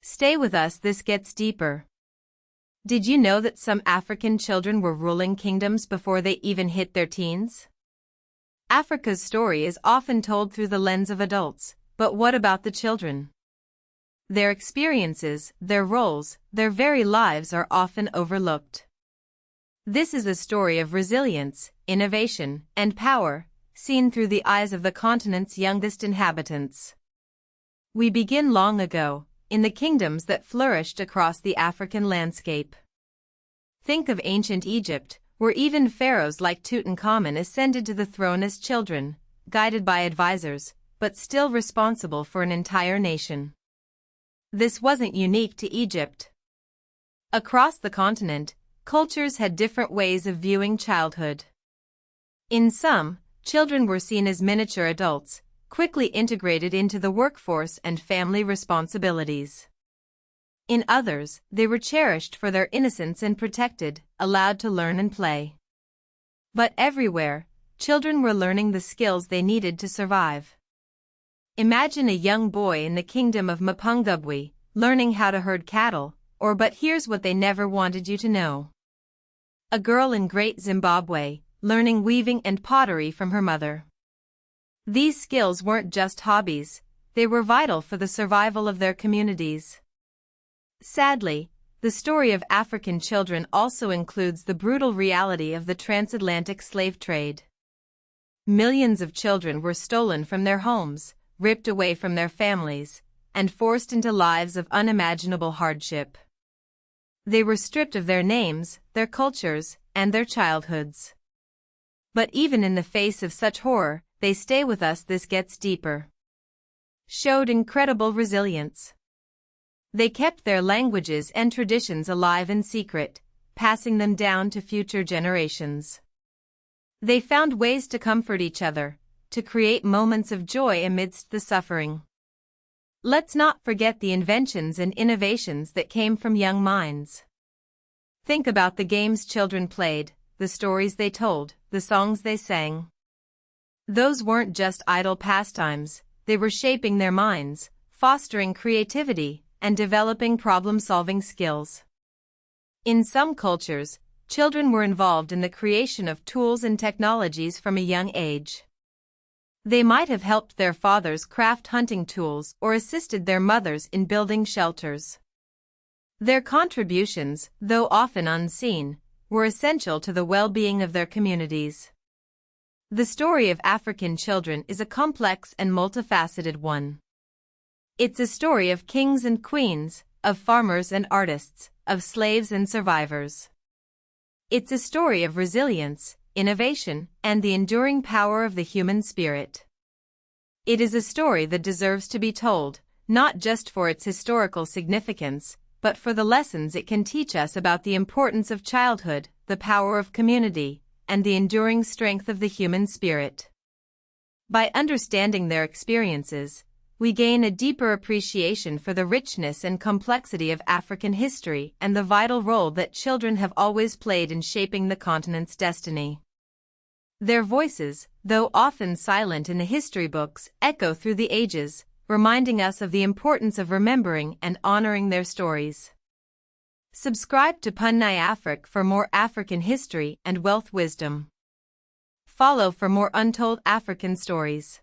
Stay with us, this gets deeper. Did you know that some African children were ruling kingdoms before they even hit their teens? Africa's story is often told through the lens of adults, but what about the children? Their experiences, their roles, their very lives are often overlooked. This is a story of resilience, innovation, and power, seen through the eyes of the continent's youngest inhabitants. We begin long ago, in the kingdoms that flourished across the African landscape. Think of ancient Egypt, where even pharaohs like Tutankhamun ascended to the throne as children, guided by advisors, but still responsible for an entire nation. This wasn't unique to Egypt. Across the continent, cultures had different ways of viewing childhood. In some, children were seen as miniature adults, quickly integrated into the workforce and family responsibilities. In others, they were cherished for their innocence and protected, allowed to learn and play. But everywhere, children were learning the skills they needed to survive. Imagine a young boy in the kingdom of Mapungubwe, learning how to herd cattle, but here's what they never wanted you to know. A girl in Great Zimbabwe, learning weaving and pottery from her mother. These skills weren't just hobbies, they were vital for the survival of their communities. Sadly, the story of African children also includes the brutal reality of the transatlantic slave trade. Millions of children were stolen from their homes, ripped away from their families, and forced into lives of unimaginable hardship. They were stripped of their names, their cultures, and their childhoods. But even in the face of such horror, they stay with us, this gets deeper. Showed incredible resilience. They kept their languages and traditions alive in secret, passing them down to future generations. They found ways to comfort each other, to create moments of joy amidst the suffering. Let's not forget the inventions and innovations that came from young minds. Think about the games children played, the stories they told, the songs they sang. Those weren't just idle pastimes, they were shaping their minds, fostering creativity, and developing problem-solving skills. In some cultures, children were involved in the creation of tools and technologies from a young age. They might have helped their fathers craft hunting tools or assisted their mothers in building shelters. Their contributions, though often unseen, were essential to the well-being of their communities. The story of African children is a complex and multifaceted one. It's a story of kings and queens, of farmers and artists, of slaves and survivors. It's a story of resilience, innovation, and the enduring power of the human spirit. It is a story that deserves to be told, not just for its historical significance, but for the lessons it can teach us about the importance of childhood, the power of community, and the enduring strength of the human spirit. By understanding their experiences, we gain a deeper appreciation for the richness and complexity of African history and the vital role that children have always played in shaping the continent's destiny. Their voices, though often silent in the history books, echo through the ages, reminding us of the importance of remembering and honoring their stories. Subscribe to Punai Afric for more African history and wealth wisdom. Follow for more untold African stories.